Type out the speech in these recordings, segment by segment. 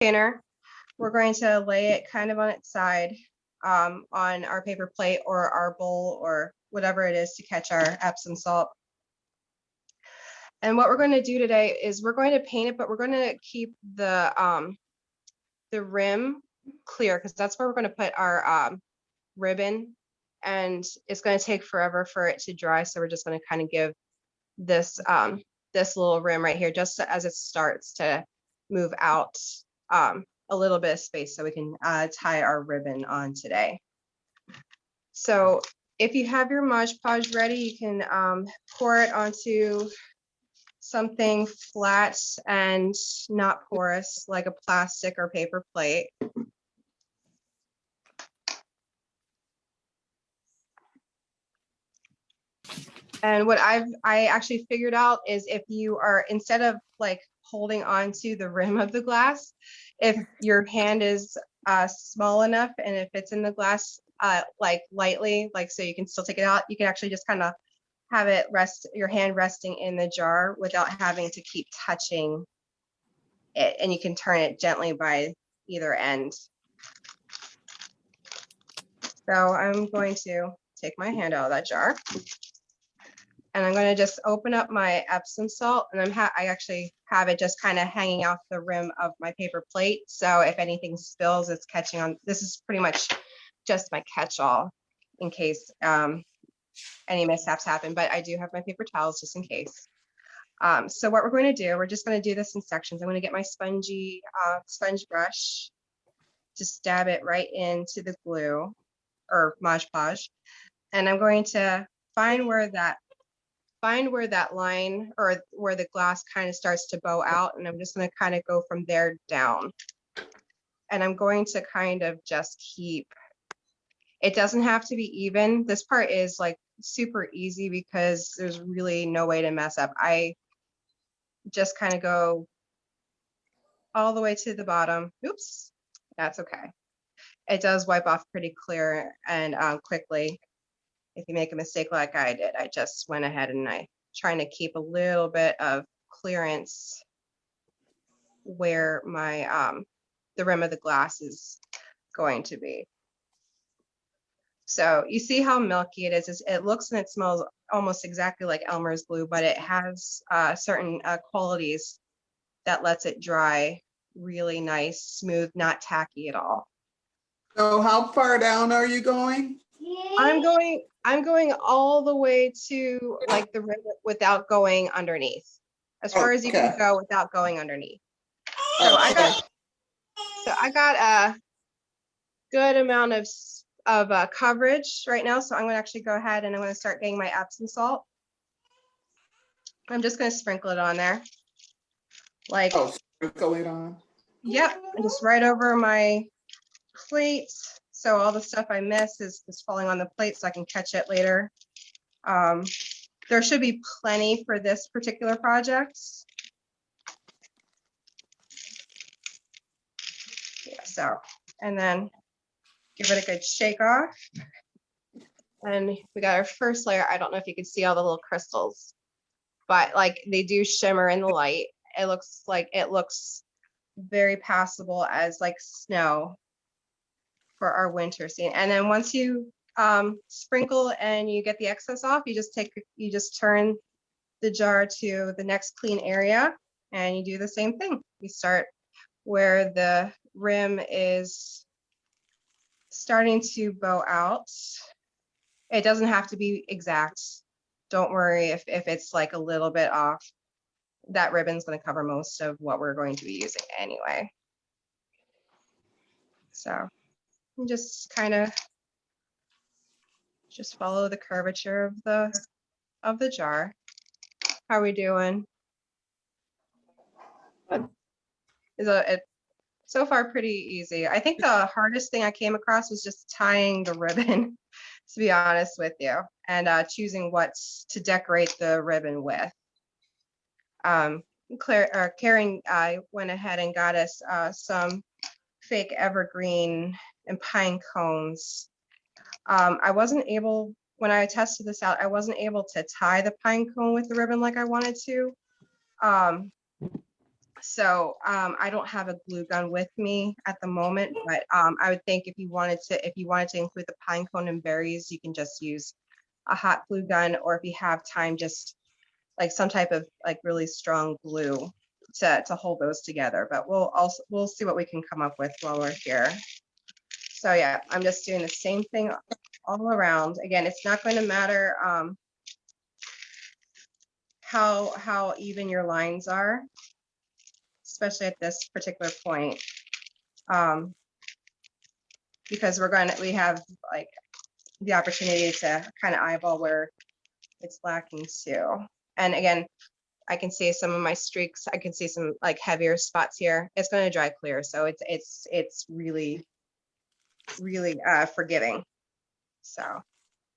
container. We're going to lay it kind of on its side on our paper plate or our bowl or whatever it is to catch our Epsom salt. And what we're going to do today is we're going to paint it, but we're going to keep the rim clear because that's where we're going to put our ribbon, and it's going to take forever for it to dry. So we're just going to kind of give this this little rim right here just as it starts to move out a little bit of space so we can tie our ribbon on today. So if you have your Mod Podge ready, you can pour it onto something flat and not porous like a plastic or paper plate. And what I actually figured out is if you are, instead of like holding on to the rim of the glass, if your hand is small enough and if it's in the glass like lightly, like so you can still take it out, you can actually just kind of have it rest, your hand resting in the jar without having to keep touching it, and you can turn it gently by either end. So I'm going to take my hand out of that jar. And I'm going to just open up my Epsom salt, and I actually have it just kind of hanging off the rim of my paper plate. So if anything spills, it's catching on. This is pretty much just my catch-all in case any mishaps happen, but I do have my paper towels just in case. So what we're going to do, we're just going to do this in sections. I'm going to get my sponge brush, just dab it right into the glue or Mod Podge, and I'm going to find where that line or where the glass kind of starts to bow out, and I'm just going to kind of go from there down. And I'm going to kind of just keep, it doesn't have to be even. This part is like super easy because there's really no way to mess up. I just kind of go all the way to the bottom. Oops, that's okay. It does wipe off pretty clear and quickly. If you make a mistake like I did, I just went ahead and I trying to keep a little bit of clearance where my the rim of the glass is going to be. So you see how milky it is. It looks and it smells almost exactly like Elmer's glue, but it has certain qualities that lets it dry really nice, smooth, not tacky at all. So how far down are you going? I'm going all the way to like the rim without going underneath. As far as you can go without going underneath. So I got a good amount of coverage right now. So I'm going to actually go ahead and I'm going to start getting my Epsom salt. I'm just going to sprinkle it on there. Like, sprinkle it on. Yep, and just right over my plate. So all the stuff I miss is falling on the plate so I can catch it later. There should be plenty for this particular project. Yeah, so, and then give it a good shake off. And we got our first layer. I don't know if you can see all the little crystals, but like they do shimmer in the light. It looks very passable as like snow for our winter scene. And then once you sprinkle and you get the excess off, you just turn the jar to the next clean area and you do the same thing. You start where the rim is starting to bow out. It doesn't have to be exact. Don't worry if it's like a little bit off. That ribbon's going to cover most of what we're going to be using anyway. So just kind of just follow the curvature of the jar. How are we doing? It's so far pretty easy. I think the hardest thing I came across was just tying the ribbon, to be honest with you, and choosing what to decorate the ribbon with. Karen went ahead and got us some fake evergreen and pine cones. I wasn't able, when I tested this out, I wasn't able to tie the pine cone with the ribbon like I wanted to. So I don't have a glue gun with me at the moment, but I would think if you wanted to include the pine cone and berries, you can just use a hot glue gun, or if you have time, just like some type of like really strong glue to hold those together. But we'll see what we can come up with while we're here. So yeah, I'm just doing the same thing all around. Again, it's not going to matter how even your lines are, especially at this particular point, because we have like the opportunity to kind of eyeball where it's lacking too. And again, I can see some of my streaks. I can see some like heavier spots here. It's going to dry clear, so it's really forgiving. So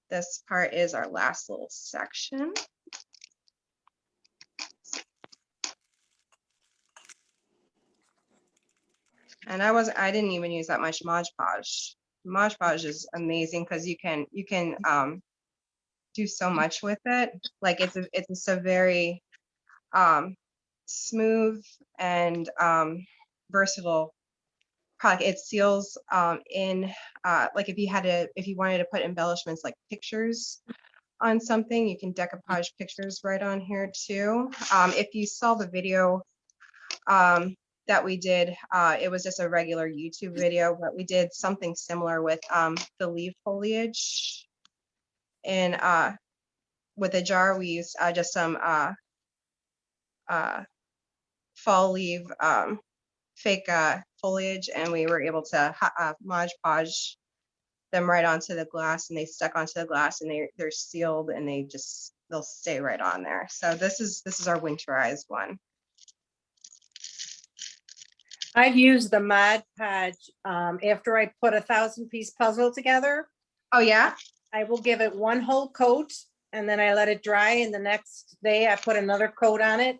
this part is our last little section. And I didn't even use that much Mod Podge. Mod Podge is amazing because you can do so much with it. Like it's a very smooth and versatile product. It seals in like if you wanted to put embellishments like pictures on something, you can decoupage pictures right on here too. If you saw the video that we did, it was just a regular YouTube video, but we did something similar with the leaf foliage. And with a jar, we used just some fall leaf fake foliage, and we were able to Mod Podge them right onto the glass, and they stuck onto the glass, and they're sealed, and they'll stay right on there. So this is our winterized one. I've used the Mod Podge after I put a 1,000-piece puzzle together. Oh yeah? I will give it one whole coat and then I let it dry, and the next day I put another coat on it,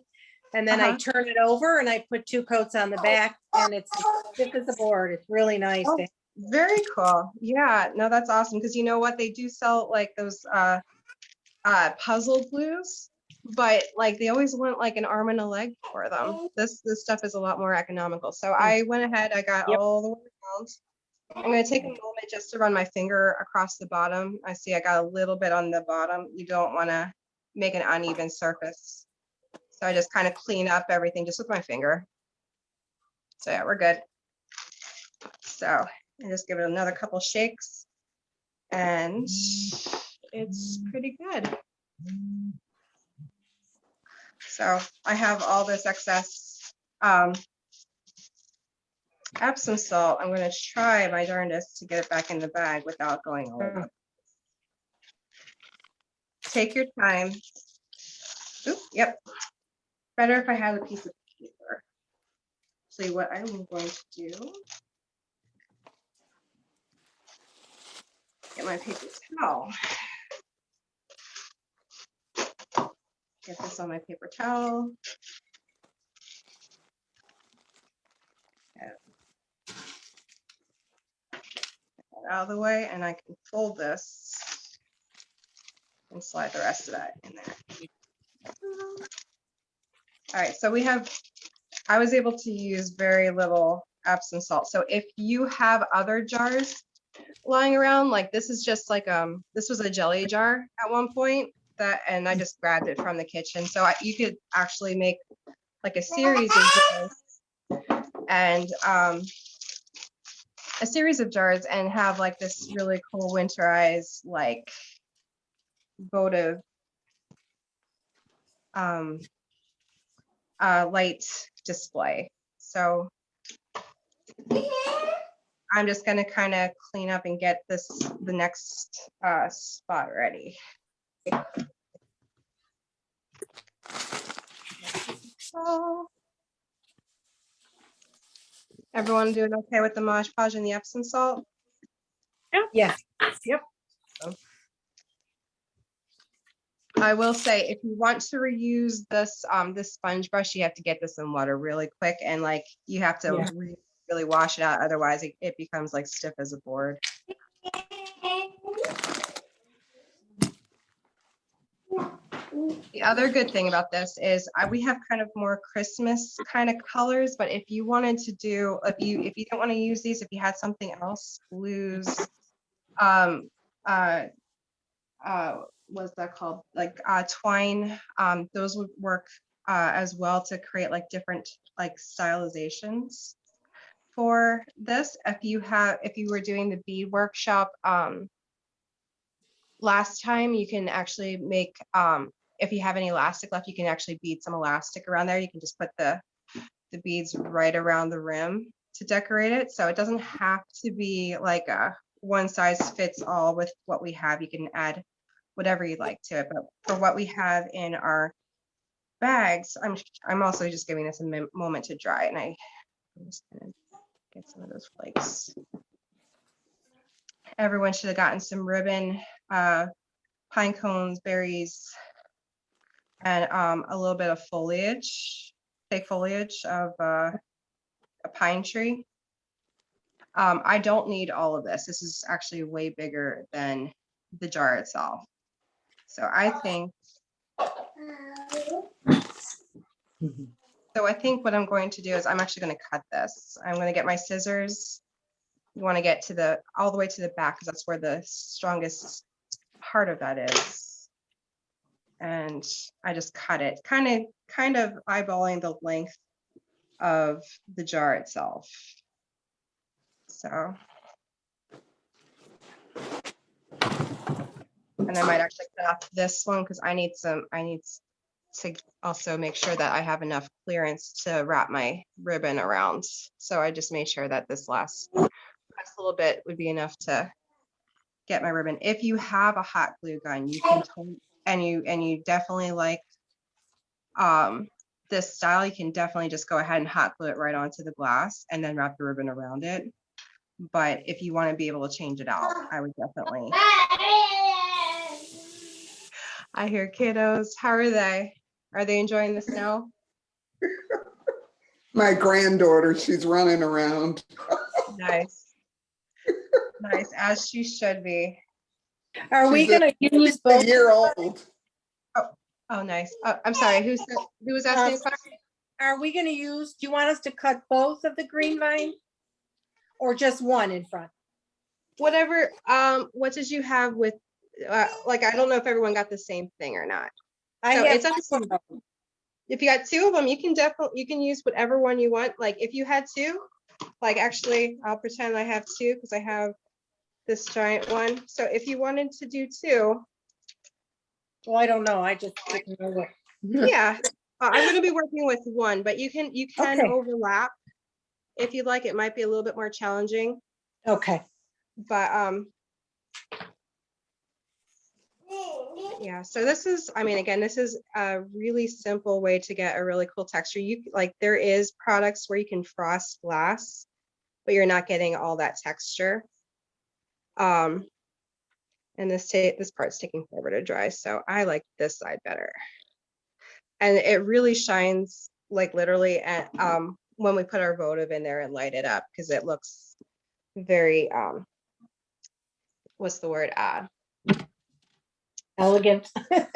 and then I turn it over and I put 2 coats on the back, and it's thick as a board. It's really nice. Oh, very cool. Yeah, no, that's awesome, because you know what, they do sell like those puzzle glues, but like they always want like an arm and a leg for them. This stuff is a lot more economical. So I went ahead, I got all the way around. I'm going to take a moment just to run my finger across the bottom. I see I got a little bit on the bottom. You don't want to make an uneven surface. So I just kind of clean up everything just with my finger. So yeah, we're good. So I just give it another couple shakes, and it's pretty good. So I have all this excess Epsom salt. I'm going to try my darndest to get it back in the bag without going all over. Take your time. Oop, yep. Better if I had a piece of paper. See what I'm going to do. Get my paper towel. Get this on my paper towel. Out of the way, and I can fold this and slide the rest of that in there. All right, so I was able to use very little Epsom salt. So if you have other jars lying around, like this is just like this was a jelly jar at one point, and I just grabbed it from the kitchen. So you could actually make like a series of jars, and a series of jars, and have like this really cool winterized like votive light display. So I'm just going to kind of clean up and get the next spot ready. Everyone doing okay with the Mod Podge and the Epsom salt? Yeah. Yep. I will say, if you want to reuse this this sponge brush, you have to get this in water really quick, and like you have to really wash it out, otherwise it becomes like stiff as a board. The other good thing about this is we have kind of more Christmas kind of colors, but if you wanted to do, if you don't want to use these, if you had something else, blues, what's that called? Like twine, those would work as well to create like different like stylizations for this. If you were doing the bead workshop last time, you can actually make, if you have any elastic left, you can actually bead some elastic around there. You can just put the beads right around the rim to decorate it. So it doesn't have to be like a one size fits all with what we have. You can add whatever you'd like to it. But for what we have in our bags, I'm also just giving this a moment to dry, and I'm just gonna get some of those flakes. Everyone should have gotten some ribbon, pine cones, berries, and a little bit of foliage, fake foliage of a pine tree. I don't need all of this. This is actually way bigger than the jar itself. So I think what I'm going to do is I'm actually going to cut this. I'm going to get my scissors. You want to get to all the way to the back, because that's where the strongest part of that is. And I just cut it, kind of eyeballing the length of the jar itself. So, and I might actually cut off this one because I need to also make sure that I have enough clearance to wrap my ribbon around. So I just made sure that this last little bit would be enough to get my ribbon. If you have a hot glue gun, you can, and you definitely like this style, you can definitely just go ahead and hot glue it right onto the glass and then wrap the ribbon around it. But if you want to be able to change it out, I would definitely. I hear kiddos. How are they? Are they enjoying the snow? My granddaughter, she's running around. Nice. Nice, as she should be. Are we She's gonna use A both? year old. Oh, nice. I'm sorry, who was asking a question? Are we gonna use, do you want us to cut both of the green vine? Or just one in front? Whatever, what did you have with, like, I don't know if everyone got the same thing or not. I So have it's up to two you. of them. If you got two of them, you can use whatever one you want. Like if you had two, like actually, I'll pretend I have two because I have this giant one. So if you wanted to do two, Well, I don't know. I just didn't know what. yeah, I'm gonna be working with one, but you can Okay. overlap if you'd like. It might be a little bit more challenging, Okay. but yeah. So this is, I mean, again, this is a really simple way to get a really cool texture. There is products where you can frost glass, but you're not getting all that texture. And this part's taking forever to dry, so I like this side better. And it really shines, like literally at when we put our votive in there and light it up, because it looks very what's the word? Elegant. Yeah,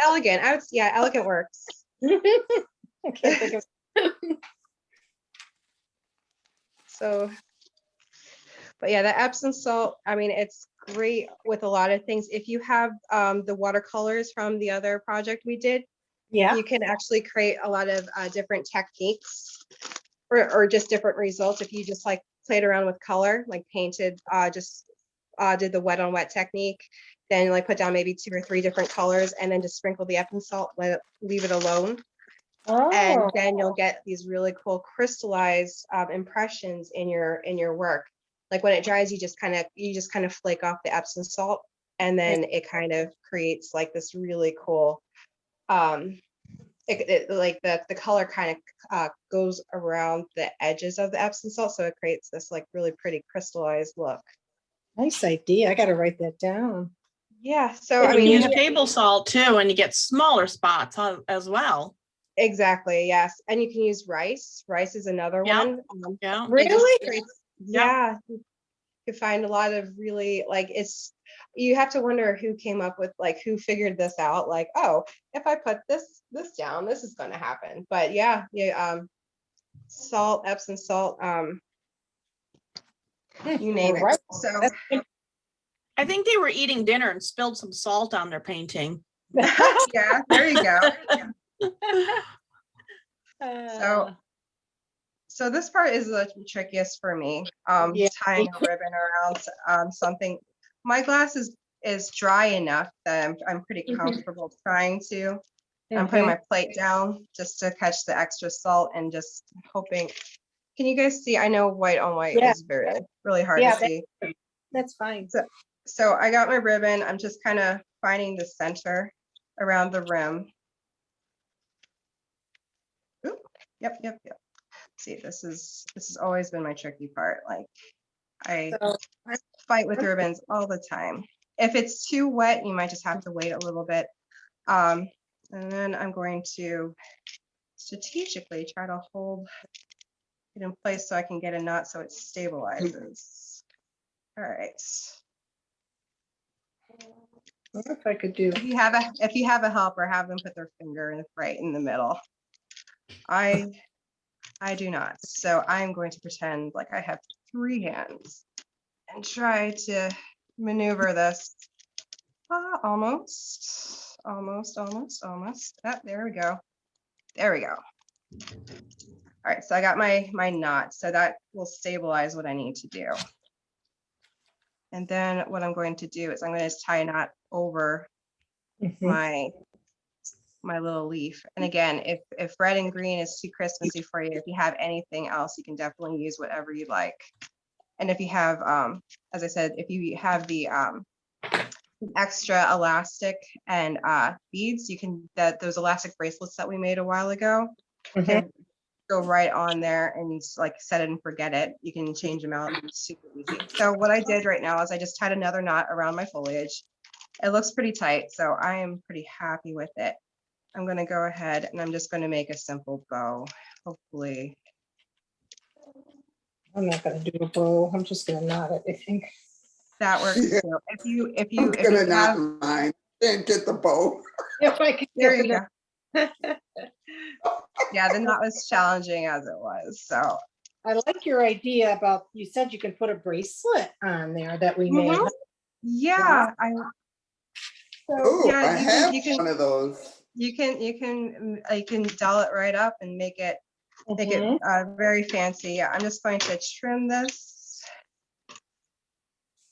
elegant. Elegant works. I can't think of. So, but yeah, the Epsom salt, I mean, it's great with a lot of things. If you have the watercolors from the other project we did, Yeah. you can actually create a lot of different techniques or just different results. If you just like played around with color, like painted, did the wet on wet technique, then like put down maybe 2 or 3 different colors and then just sprinkle the Epsom salt, leave it alone. And then you'll get these really cool crystallized impressions in your work. Like when it dries, you just kind of flake off the Epsom salt, and then it kind of creates like this really cool like the color kind of goes around the edges of the Epsom salt, so it creates this like really pretty crystallized look. Nice idea. I got to write that down. Yeah, so You I can mean, use table salt too, and you get smaller spots as well. exactly, yes, and you can use rice. Rice is another Yeah. one. Yeah. Really? Yeah, you can find a lot of really, like, it's you have to wonder who came up with, like, who figured this out, like, oh, if I put this down, this is going to happen. But yeah, salt, Epsom salt, you name it. Right. So That's good. I think they were eating dinner and spilled some salt on their painting. yeah, there you go. Uh, So this part is the trickiest for me, Yeah. tying a ribbon around something. My glass is dry enough that I'm pretty comfortable trying to. I'm putting my plate down just to catch the extra salt and just hoping. Can you guys see? I know white on white Yeah. is really hard Yeah, to see. That's fine. So I got my ribbon. I'm just kind of finding the center around the rim. Oop, yep. See, this has always been my tricky part. Like, I So, fight with ribbons all the time. If it's too wet, you might just have to wait a little bit. And then I'm going to strategically try to hold it in place so I can get a knot so it stabilizes. All right. I wonder if I could do. If you have a helper, have them put their finger right in the middle. I do not. So I'm going to pretend like I have 3 hands and try to maneuver this. Almost. Ah, there we go. All right, so I got my knot, so that will stabilize what I need to do. And then what I'm going to do is I'm going to tie a knot over my little leaf. And again, if red and green is too Christmassy for you, if you have anything else, you can definitely use whatever you like. And if you have, as I said, if you have the extra elastic and beads, you can, those elastic bracelets that we made a while ago can go right on there and just like set it and forget it. You can change them out super easy. So what I did right now is I just tied another knot around my foliage. It looks pretty tight, so I am pretty happy with it. I'm going to go ahead and I'm just going to make a simple bow. Hopefully. I'm not gonna do a bow. I'm just gonna knot it, I think. That works Yeah. too. If you I'm gonna have, not mine. Can't get the bow. If I could there get you it. go. Yeah, then that was challenging as it was. So I like your idea about, you said you can put a bracelet on there that we made. Mhm. yeah, Oh, Yeah, I you have can one of those. you can doll it right up and make it very fancy. Yeah, I'm just going to trim this.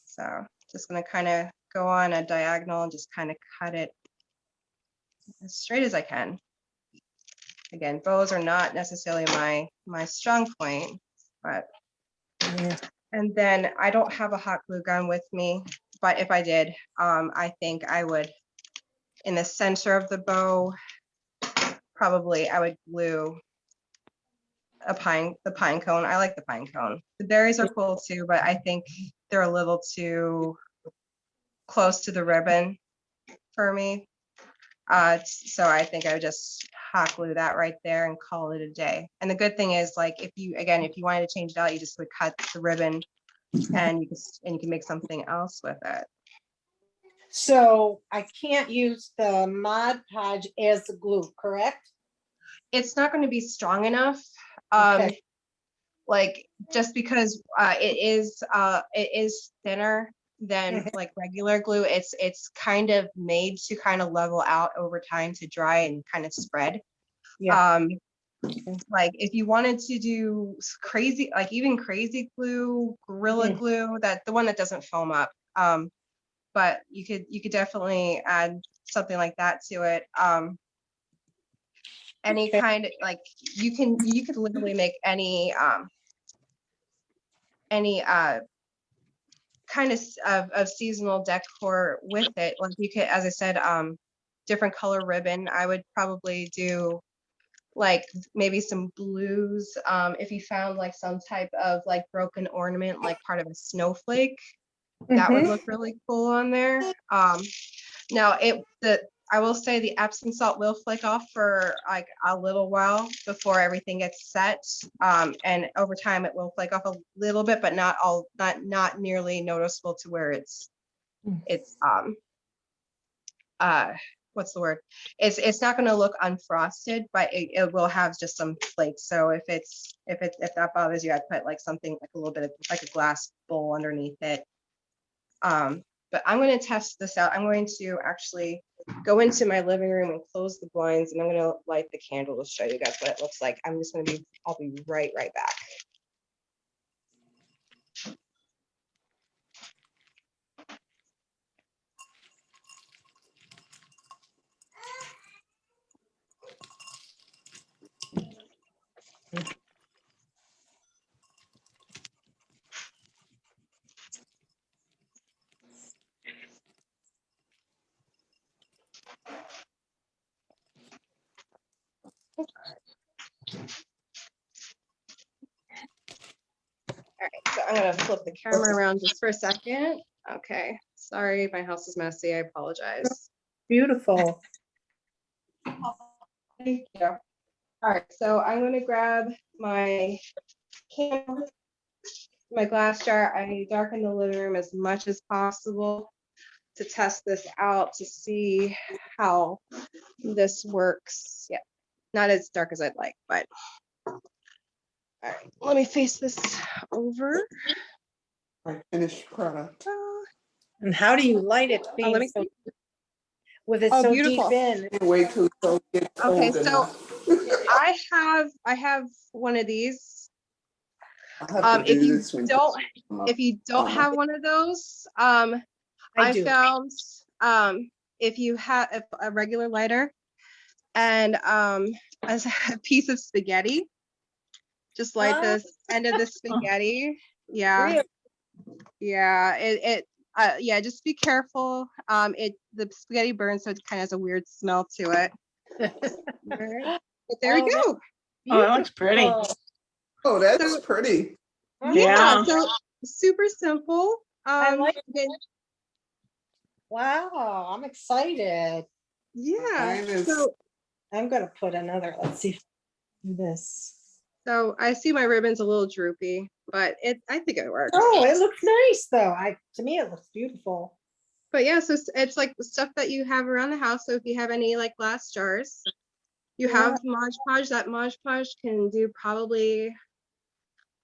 So just going to kind of go on a diagonal and just kind of cut it as straight as I can. Again, bows are not necessarily my strong point, but and then I don't have a hot glue gun with me, but if I did, I think I would, in the center of the bow, probably I would glue the pine cone. I like the pine cone. The berries are cool too, but I think they're a little too close to the ribbon for me. So I think I would just hot glue that right there and call it a day. And the good thing is, like, if you wanted to change it out, you just would cut the ribbon and you can make something else with it. So I can't use the Mod Podge as the glue, correct? It's not going to be strong enough. Okay. Like, just because it is thinner than like regular glue. It's kind of made to kind of level out over time to dry and kind of spread. Yeah. Like if you wanted to do crazy, like even crazy glue, Gorilla Glue, that the one that doesn't foam up. But you could definitely add something like that to it. Any kind of, like, you could literally make any kind of seasonal decor with it. Like you could, as I said, different color ribbon. I would probably do like maybe some blues. If you found like some type of like broken ornament, like part of a snowflake, that would look really cool on there. Now I will say the Epsom salt will flake off for like a little while before everything gets set. And over time it will flake off a little bit, but not nearly noticeable to where it's it's what's the word? It's not going to look unfrosted, but it will have just some flakes. So if that bothers you, I'd put like something like a little bit of like a glass bowl underneath it. But I'm going to test this out. I'm going to actually go into my living room and close the blinds, and I'm going to light the candle to show you guys what it looks like. I'll be right back. All right, so I'm gonna flip the camera around just for a second. Okay, sorry, my house is messy. I apologize. Beautiful. Thank you. All right, so I'm gonna grab my candle, my glass jar. I darken the living room as much as possible to test this out to see how this works. Yeah, not as dark as I'd like, but all right, let me face this over. My finished product. And how do you light it Oh, let me being so, see. with it Oh, so beautiful. deep in? Can't wait till it gets Okay, cold so enough. I have one of these. I'll have to If do you this one. don't have one of those, I I do. found if you have a regular lighter and as a piece of spaghetti, just light Ah. this end of the spaghetti. Yeah, Really? yeah. Yeah, just be careful. The spaghetti burns, so it kind of has a weird smell to it. But there we Oh, go. Oh, that looks pretty. Beautiful. Oh, that's So- pretty. Yeah, Yeah. so super simple. I like then- Wow, I'm excited. yeah. Mine is- So I'm gonna put another, let's see, this. so I see my ribbon's a little droopy, but I think it works. Oh, it looks nice though. To me, it looks beautiful. But yeah, so it's like the stuff that you have around the house. So if you have any like glass jars, you Yeah. have Mod Podge. That Mod Podge can do probably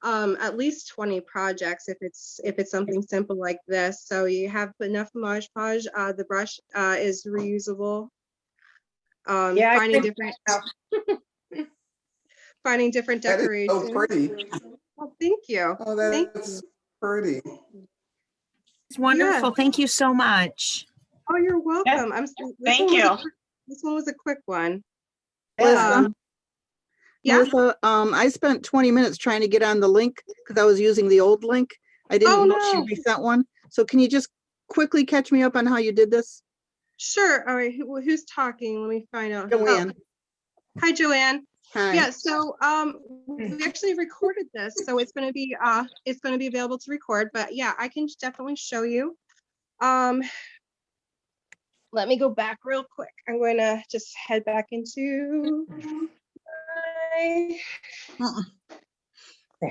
at least 20 projects if it's something simple like this. So you have enough Mod Podge. The brush is reusable. Yeah, I Finding think- different That is decorations. so pretty. Oh, thank you. Oh, Thank that's pretty. It's wonderful. Thank you so much. Oh, you're welcome. Thank you. This one was a quick one. Melissa, Yeah. Melissa, I spent 20 minutes trying to get on the link because I was using the old link. I Oh, didn't know she no. resent one. So can you just quickly catch me up on how you did this? Sure. All right. Who's talking? Let me find out. Joanne. Oh, hi, Joanne. Hi. Yeah. So we actually recorded this, so it's going to be available to record. But yeah, I can definitely show you. Let me go back real quick. I'm going to just head back into my, I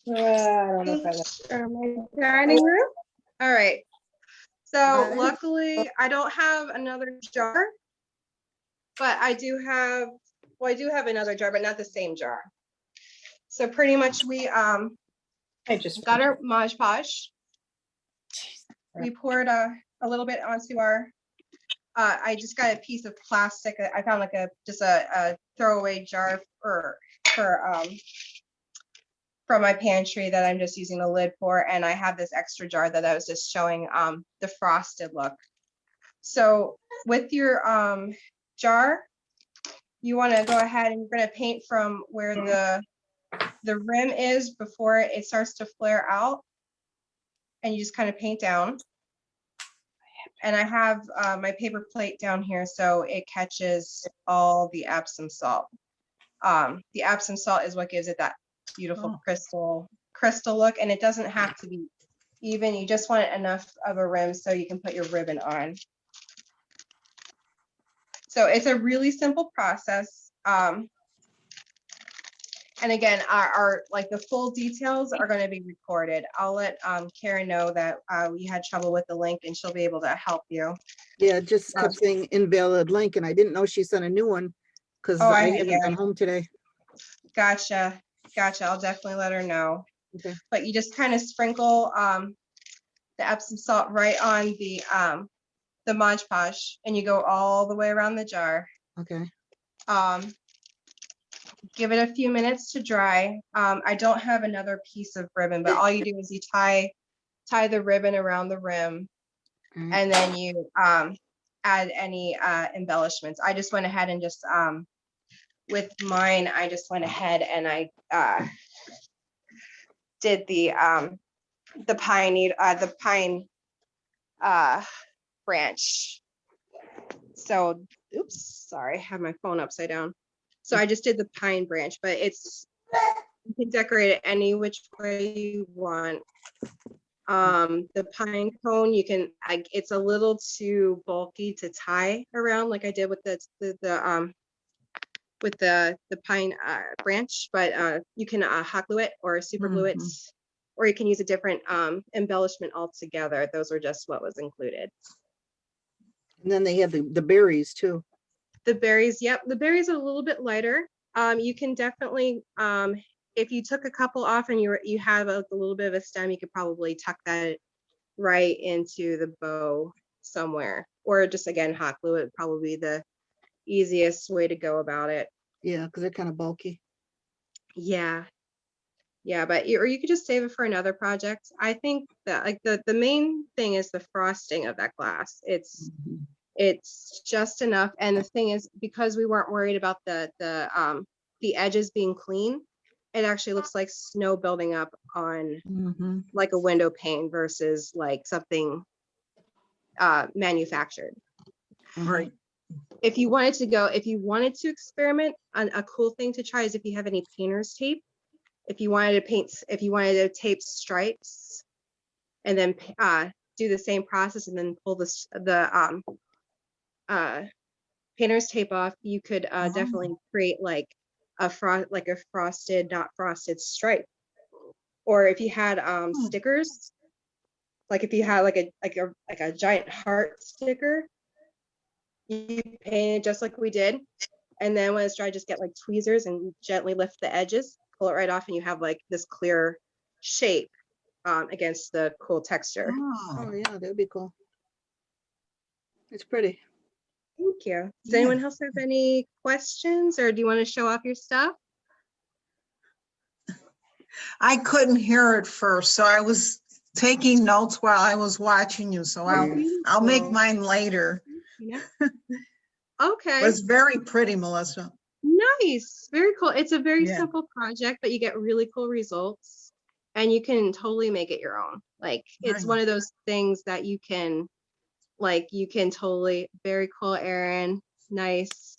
don't know if my dining room. All right. So luckily I don't have another jar, but I do have another jar, but not the same jar. So pretty much we I just got our Mod Podge. We poured a little bit onto our, I just got a piece of plastic. I found like just a throwaway jar from my pantry that I'm just using the lid for. And I have this extra jar that I was just showing the frosted look. So with your jar, you want to go ahead and you're going to paint from where the rim is before it starts to flare out. And you just kind of paint down. And I have my paper plate down here so it catches all the Epsom salt. The Epsom salt is what gives it that beautiful crystal look, and it doesn't have to be even. You just want enough of a rim so you can put your ribbon on. So it's a really simple process. And again, our like the full details are going to be recorded. I'll let Karen know that we had trouble with the link and she'll be able to help you. Yeah, it just kept saying invalid link and I didn't know she sent a new one because Oh, I yeah. haven't been home today. Gotcha. I'll definitely let her know. Okay. But you just kind of sprinkle the Epsom salt right on the Mod Podge, and you go all the way around the jar. Okay. Give it a few minutes to dry. I don't have another piece of ribbon, but all you do is you tie the ribbon around the rim, Alright. and then you add any embellishments. I just went ahead and just with mine, I just went ahead and I did the pine branch. So, oops, sorry, I have my phone upside down. So I just did the pine branch, but you can decorate it any which way you want. The pine cone, it's a little too bulky to tie around like I did with the pine branch, but you can hot glue it or super glue it, or you can use a different embellishment altogether. Those are just what was included. And then they had the berries too. The berries, yep, the berries are a little bit lighter. You can definitely, if you took a couple off and you have a little bit of a stem, you could probably tuck that right into the bow somewhere, or just again hot glue it. Probably the easiest way to go about it. Yeah, because they're kind of bulky. Yeah, but or you could just save it for another project. I think that like the main thing is the frosting of that glass. It's just enough. And the thing is, because we weren't worried about the edges being clean, it actually looks like snow building up on like a window pane versus like something manufactured. Right. If you wanted to experiment, a cool thing to try is if you have any painter's tape. If you wanted to tape stripes and then do the same process and then pull the painter's tape off, you could definitely create like a frosted, not frosted stripe. Or if you had stickers, like if you had like a giant heart sticker, you paint it just like we did. And then when it's dry, just get like tweezers and gently lift the edges, pull it right off, and you have like this clear shape against the cool texture. Oh yeah, that'd be cool. It's pretty. Thank you. Does anyone else have any questions, or do you want to show off your stuff? I couldn't hear it first, so I was taking notes while I was watching you. So I'll make mine later. Yeah. Okay. It was very pretty, Melissa. Nice. Very cool. It's a very Yeah. simple project, but you get really cool results, and you can totally make it your own. Like it's Nice. one of those things that you can totally. Very cool, Erin. Nice.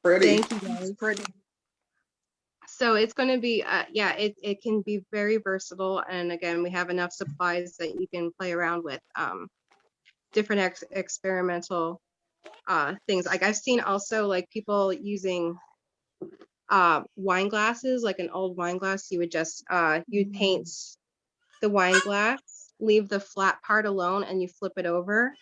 Pretty. Thank you guys. Pretty. So it's going to be, it can be very versatile. And again, we have enough supplies that you can play around with different experimental things. Like I've seen also like people using wine glasses, like an old wine glass. You would just, you'd paint the wine glass, leave the flat part alone, and you flip it over.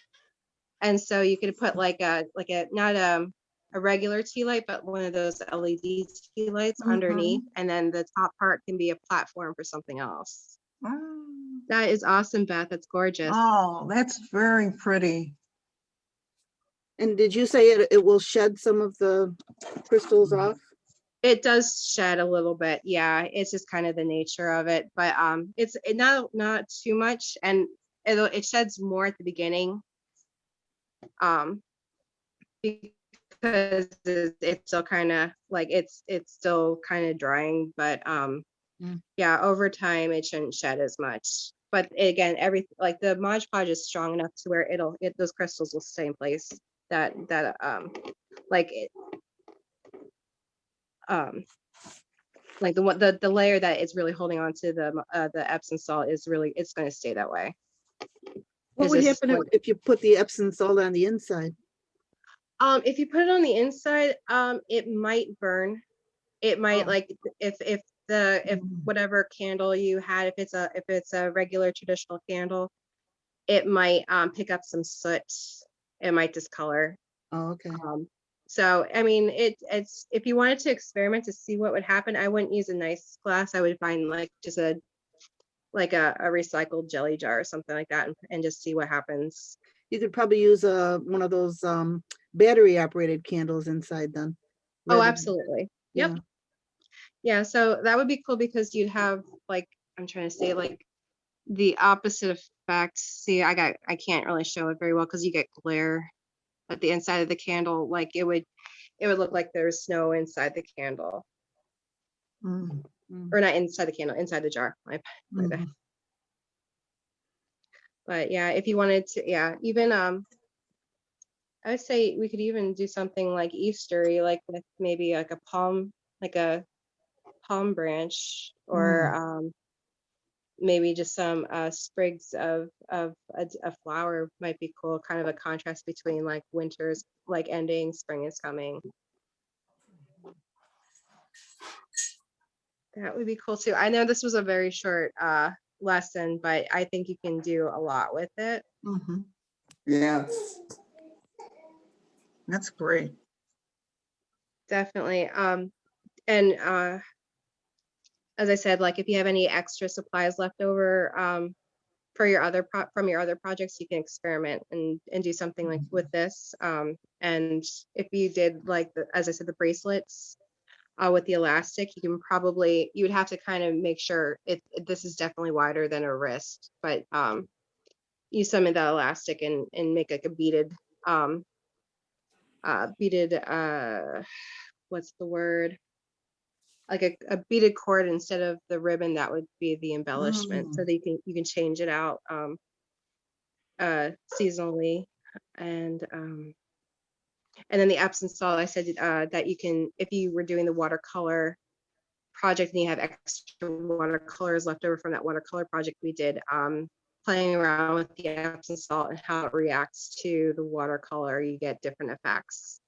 And so you could put like not a regular tea light, but one of those LED tea lights underneath, and then the top part can be a platform for something else. Oh, That is awesome, Beth. That's gorgeous. oh, that's very pretty. And did you say it will shed some of the crystals off? It does shed a little bit. Yeah, it's just kind of the nature of it, but it's not too much, and it sheds more at the beginning, because it's still kind of like it's still kind of drying, but yeah, over time it shouldn't shed as much. But again, like the Mod Podge is strong enough to where those crystals will stay in place. Like it, like the layer that is really holding on to the Epsom salt is really, it's going to stay that way. What would happen if you put the Epsom salt on the inside? If you put it on the inside, it might burn. it might Oh. like, if whatever candle you had, if it's a regular traditional candle, it might pick up some soot. It might discolor. Oh, okay. So, I mean, it's, if you wanted to experiment to see what would happen, I wouldn't use a nice glass. I would find like just a recycled jelly jar or something like that, and just see what happens. You could probably use one of those battery operated candles inside then. Oh, rather than- absolutely. Yep. Yeah. Yeah, so that would be cool because you'd have like, I'm trying to say like the opposite effect. See, I can't really show it very well because you get glare at the inside of the candle. Like it would look like there's snow inside the candle, Mm, or not inside the candle, inside the jar. My bad. mhm. But yeah, if you wanted to, yeah, even I would say we could even do something like Eastery, like with maybe like a palm branch, or maybe just some sprigs of a flower might be cool. Kind of a contrast between like winter's like ending, spring is coming. That would be cool too. I know this was a very short lesson, but I think you can do a lot with it. Mhm. Yes. That's great. Definitely. And as I said, like if you have any extra supplies left over for your from your other projects, you can experiment and do something like with this. And if you did like as I said, the bracelets with the elastic, you would have to kind of make sure this is definitely wider than a wrist, but use some of that elastic and make like a beaded what's the word, like a beaded cord instead of the ribbon. That would be the embellishment, so that you can change it out seasonally. And then the epsom salt, I said that you can, if you were doing the watercolor project and you have extra watercolors left over from that watercolor project we did, playing around with the epsom salt and how it reacts to the watercolor, you get different effects.